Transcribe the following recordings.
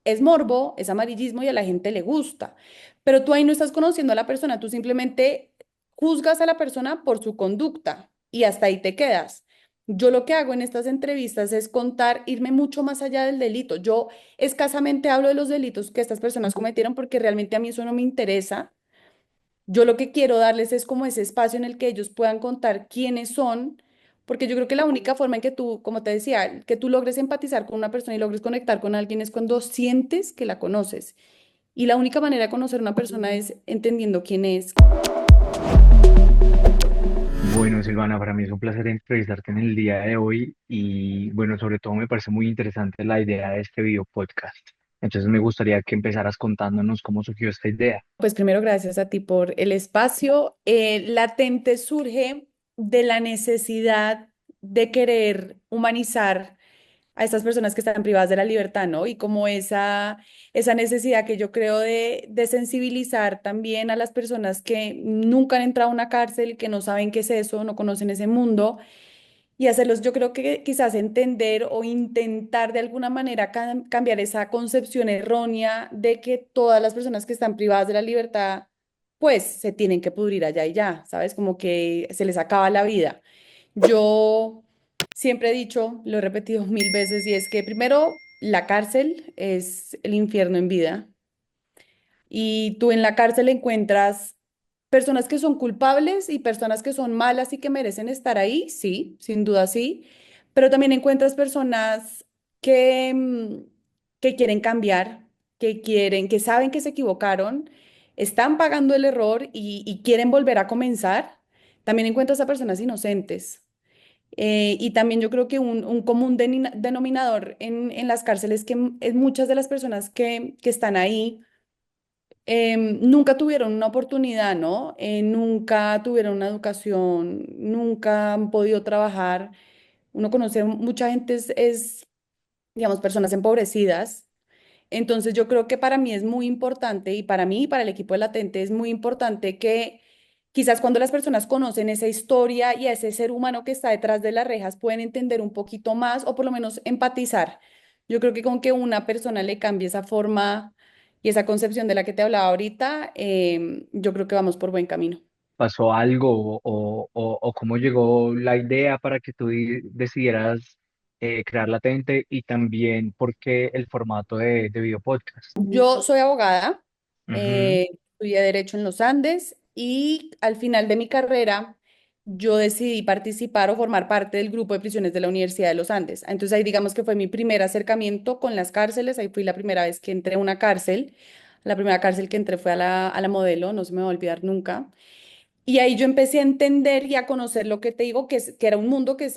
es morbo, es amarillismo y a la gente le gusta. Pero tú ahí no estás conociendo a la persona, tú simplemente juzgas a la persona por su conducta y hasta ahí te quedas. Yo lo que hago en estas entrevistas es contar, irme mucho más allá del delito. Yo escasamente hablo de los delitos que estas personas cometieron porque realmente a mí eso no me interesa. Yo lo que quiero darles es como ese espacio en el que ellos puedan contar quiénes son, porque yo creo que la única forma en que tú, como te decía, que tú logres empatizar con una persona y logres conectar con alguien es cuando sientes que la conoces. Y la única manera de conocer a una persona es entendiendo quién es. Bueno, Silvana, para mí es un placer entrevistarte en el día de hoy y bueno, sobre todo me parece muy interesante la idea de este video podcast. Entonces me gustaría que empezaras contándonos cómo surgió esta idea. Pues primero, gracias a ti por el espacio. Latente surge de la necesidad de querer humanizar a estas personas que están privadas de la libertad, ¿no? Y como esa necesidad que yo creo de sensibilizar también a las personas que nunca han entrado a una cárcel, que no saben qué es eso, no conocen ese mundo, y hacerlos, yo creo que quizás entender o intentar de alguna manera cambiar esa concepción errónea de que todas las personas que están privadas de la libertad, pues se tienen que pudrir allá y ya, ¿sabes? Como que se les acaba la vida. Yo siempre he dicho, lo he repetido mil veces, y es que primero la cárcel es el infierno en vida y tú en la cárcel encuentras personas que son culpables y personas que son malas y que merecen estar ahí, sí, sin duda sí, pero también encuentras personas que, que quieren cambiar, que saben que se equivocaron, están pagando el error y quieren volver a comenzar. También encuentras a personas inocentes. Y también yo creo que un común denominador en las cárceles que es muchas de las personas que están ahí nunca tuvieron una oportunidad, ¿no? Nunca tuvieron una educación, nunca han podido trabajar. Uno conoce mucha gente, digamos, personas empobrecidas. Entonces yo creo que para mí es muy importante y para mí y para el equipo de Latente es muy importante que quizás cuando las personas conocen esa historia y a ese ser humano que está detrás de las rejas pueden entender un poquito más o por lo menos empatizar. Yo creo que con que una persona le cambie esa forma y esa concepción de la que te hablaba ahorita, yo creo que vamos por buen camino. ¿Pasó algo o cómo llegó la idea para que tú decidieras crear Latente y también por qué el formato de video podcast? Yo soy abogada, Ujú. estudié Derecho en los Andes y al final de mi carrera yo decidí participar o formar parte del grupo de prisiones de la Universidad de los Andes. Entonces ahí digamos que fue mi primer acercamiento con las cárceles, ahí fui la primera vez que entré a una cárcel, la primera cárcel que entré fue a la Modelo, no se me va a olvidar nunca. Y ahí yo empecé a entender y a conocer lo que te digo, que era un mundo que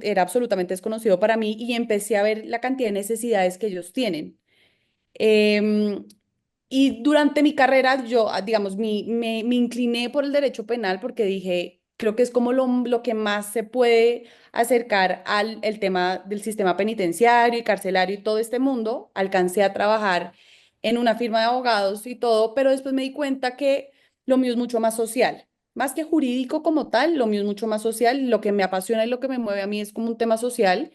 era absolutamente desconocido para mí y empecé a ver la cantidad de necesidades que ellos tienen. Em, y durante mi carrera, yo, digamos, me incliné por el derecho penal porque dije, creo que es como lo que más se puede acercar al el tema del sistema penitenciario y carcelario y todo este mundo. Alcancé a trabajar en una firma de abogados y todo, pero después me di cuenta que lo mío es mucho más social. Más que jurídico como tal, lo mío es mucho más social. Lo que me apasiona y lo que me mueve a mí es como un tema social.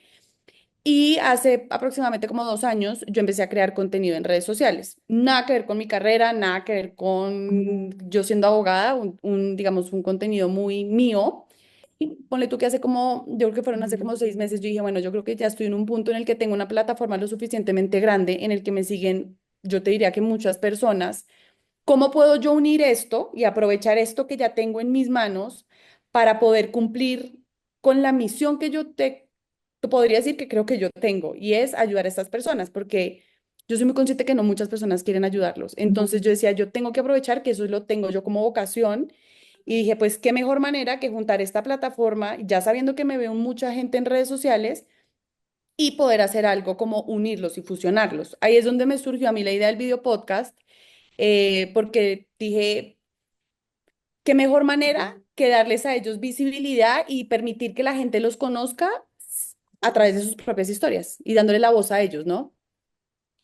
Y hace aproximadamente como 2 años yo empecé a crear contenido en redes sociales. Nada que ver con mi carrera, nada que ver con yo siendo abogada, digamos, un contenido muy mío. Y ponle tú que hace como, yo creo que fueron hace como 6 meses, yo dije, bueno, yo creo que ya estoy en un punto en el que tengo una plataforma lo suficientemente grande en el que me siguen, yo te diría que muchas personas. ¿Cómo puedo yo unir esto y aprovechar esto que ya tengo en mis manos para poder cumplir con la misión que te podría decir que creo que yo tengo y es ayudar a estas personas? Porque yo soy muy consciente que no muchas personas quieren ayudarlos. Entonces yo decía, yo tengo que aprovechar que eso lo tengo yo como vocación y dije, pues qué mejor manera que juntar esta plataforma, ya sabiendo que me veo mucha gente en redes sociales y poder hacer algo como unirlos y fusionarlos. Ahí es donde me surgió a mí la idea del video podcast porque dije, qué mejor manera que darles a ellos visibilidad y permitir que la gente los conozca a través de sus propias historias y dándole la voz a ellos, ¿no?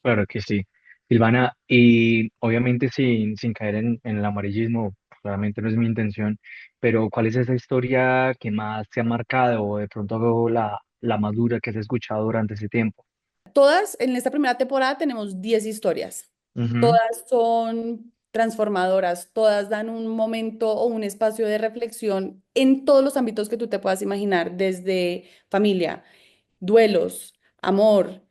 Claro que sí. Silvana, y obviamente sin caer en el amarillismo, claramente no es mi intención, pero ¿cuál es esa historia que más te ha marcado o de pronto la más dura que has escuchado durante ese tiempo? todas, en esta primera temporada tenemos 10 historias. Ujú. Todas son transformadoras, todas dan un momento o un espacio de reflexión en todos los ámbitos que tú te puedas imaginar, desde familia, duelos, amor,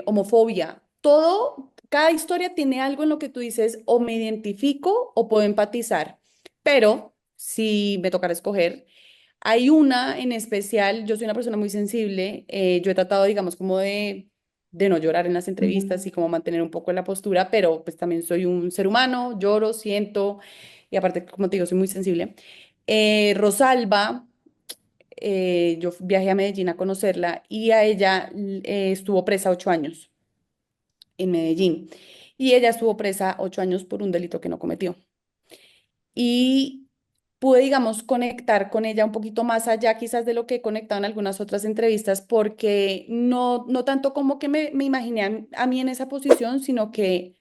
homofobia, todo, cada historia tiene algo en lo que tú dices o me identifico o puedo empatizar, pero si me tocara escoger, hay una en especial, yo soy una persona muy sensible, yo he tratado, digamos, como de no llorar en las entrevistas y como mantener un poco la postura, pero pues también soy un ser humano, lloro, siento, y aparte, como te digo, soy muy sensible. Rosalba, yo viajé a Medellín a conocerla y a ella estuvo presa 8 años en Medellín. Y ella estuvo presa 8 años por un delito que no cometió. Y pude, digamos, conectar con ella un poquito más allá quizás de lo que he conectado en algunas otras entrevistas, porque no tanto como que me imaginé a mí en esa posición, sino que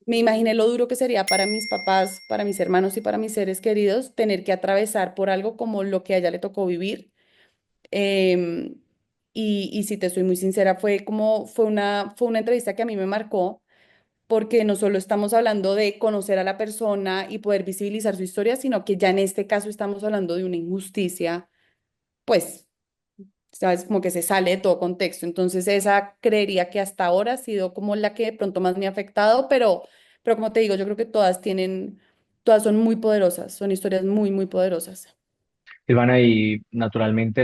me imaginé lo duro que sería para mis papás, para mis hermanos y para mis seres queridos tener que atravesar por algo como lo que a ella le tocó vivir. Em, y si te soy muy sincera, fue una entrevista que a mí me marcó porque no solo estamos hablando de conocer a la persona y poder visibilizar su historia, sino que ya en este caso estamos hablando de una injusticia, pues, sabes, como que se sale de todo contexto. Entonces, esa creería que hasta ahora ha sido como la que de pronto más me ha afectado, pero como te digo, yo creo que todas son muy poderosas, son historias muy, muy poderosas. Silvana, y naturalmente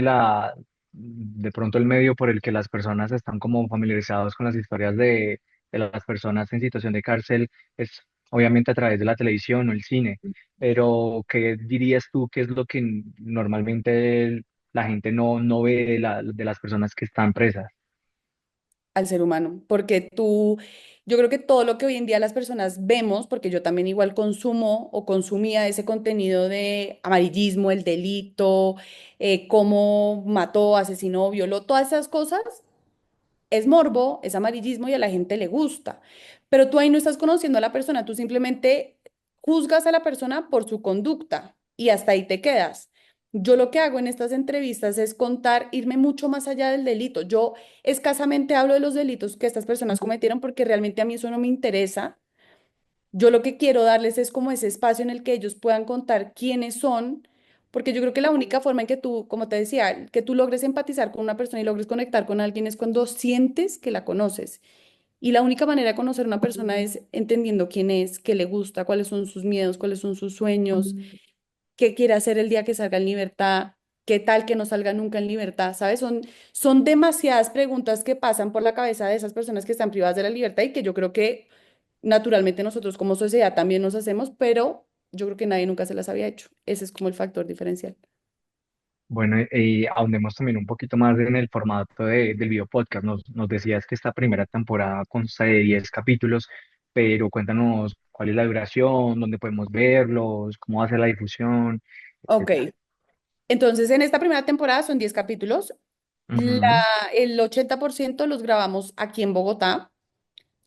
de pronto el medio por el que las personas están como familiarizados con las historias de las personas en situación de cárcel es obviamente a través de la televisión o el cine, pero ¿qué dirías tú que es lo que normalmente la gente no ve de las personas que están presas? Al ser humano, porque yo creo que todo lo que hoy en día las personas vemos, porque yo también igual consumo o consumía ese contenido de amarillismo, el delito, cómo mató, asesinó, violó, todas esas cosas, es morbo, es amarillismo y a la gente le gusta. Pero tú ahí no estás conociendo a la persona, tú simplemente juzgas a la persona por su conducta y hasta ahí te quedas. Yo lo que hago en estas entrevistas es contar, irme mucho más allá del delito. Yo escasamente hablo de los delitos que estas personas cometieron porque realmente a mí eso no me interesa. Yo lo que quiero darles es como ese espacio en el que ellos puedan contar quiénes son, porque yo creo que la única forma en que tú, como te decía, que tú logres empatizar con una persona y logres conectar con alguien es cuando sientes que la conoces. Y la única manera de conocer a una persona es entendiendo quién es, qué le gusta, cuáles son sus miedos, cuáles son sus sueños, qué quiere hacer el día que salga en libertad, qué tal que no salga nunca en libertad, ¿sabes? Son demasiadas preguntas que pasan por la cabeza de esas personas que están privadas de la libertad y que yo creo que naturalmente nosotros como sociedad también nos hacemos, pero yo creo que nadie nunca se las había hecho. Ese es como el factor diferencial. Bueno, y ahondemos también un poquito más en el formato del video podcast. Nos decías que esta primera temporada consta de 10 capítulos, pero cuéntanos cuál es la duración, dónde podemos verlos, cómo va a ser la difusión, Ok, etcétera. entonces en esta primera temporada son 10 capítulos. Ujú. El 80% los grabamos aquí en Bogotá.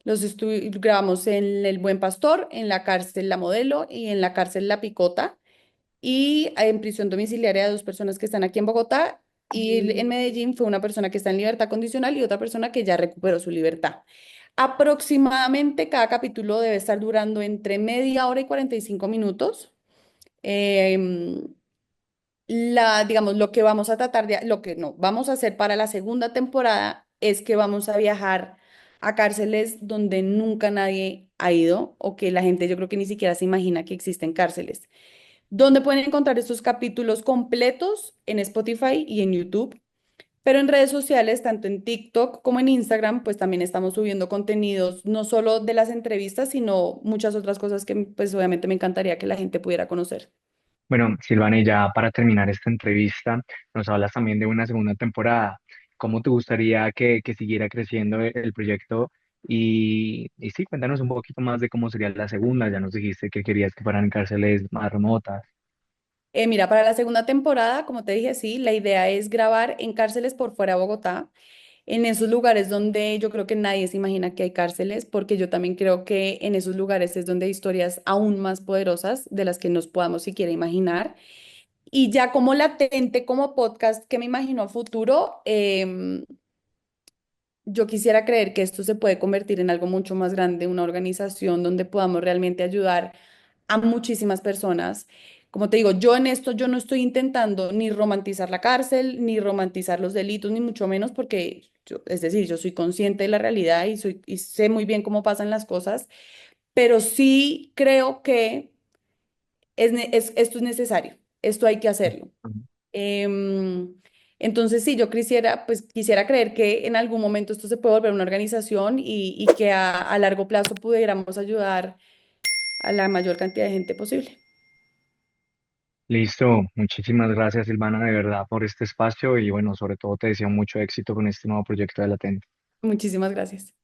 Grabamos en El Buen Pastor, en la cárcel La Modelo y en la cárcel La Picota. Y en prisión domiciliaria de dos personas que están aquí en Bogotá. Y en Medellín fue una persona que está en libertad condicional y otra persona que ya recuperó su libertad. Aproximadamente cada capítulo debe estar durando entre media hora y 45 minutos. Em, digamos, lo que vamos a tratar lo que no, vamos a hacer para la segunda temporada es que vamos a viajar a cárceles donde nunca nadie ha ido o que la gente yo creo que ni siquiera se imagina que existen cárceles. ¿Dónde pueden encontrar estos capítulos completos? En Spotify y en YouTube. Pero en redes sociales, tanto en TikTok como en Instagram, pues también estamos subiendo contenidos, no solo de las entrevistas, sino muchas otras cosas que pues obviamente me encantaría que la gente pudiera conocer. Bueno, Silvana, y ya para terminar esta entrevista, nos hablas también de una segunda temporada. ¿Cómo te gustaría que siguiera creciendo el proyecto? Y sí, cuéntanos un poquito más de cómo sería la segunda. Ya nos dijiste que querías que fueran cárceles más remotas. Mira, para la segunda temporada, como te dije, sí, la idea es grabar en cárceles por fuera de Bogotá, en esos lugares donde yo creo que nadie se imagina que hay cárceles, porque yo también creo que en esos lugares es donde hay historias aún más poderosas de las que nos podamos siquiera imaginar. Y ya como latente, como podcast que me imagino a futuro, yo quisiera creer que esto se puede convertir en algo mucho más grande, una organización donde podamos realmente ayudar a muchísimas personas. Como te digo, yo en esto yo no estoy intentando ni romantizar la cárcel, ni romantizar los delitos, ni mucho menos porque, es decir, yo soy consciente de la realidad y sé muy bien cómo pasan las cosas, pero sí creo que esto es necesario, esto hay que hacerlo. Em, entonces, sí, yo quisiera, pues quisiera creer que en algún momento esto se puede volver una organización y que a largo plazo pudiéramos ayudar a la mayor cantidad de gente posible. Listo, muchísimas gracias Silvana de verdad por este espacio y bueno, sobre todo te deseo mucho éxito con este nuevo proyecto de Latente. Muchísimas gracias.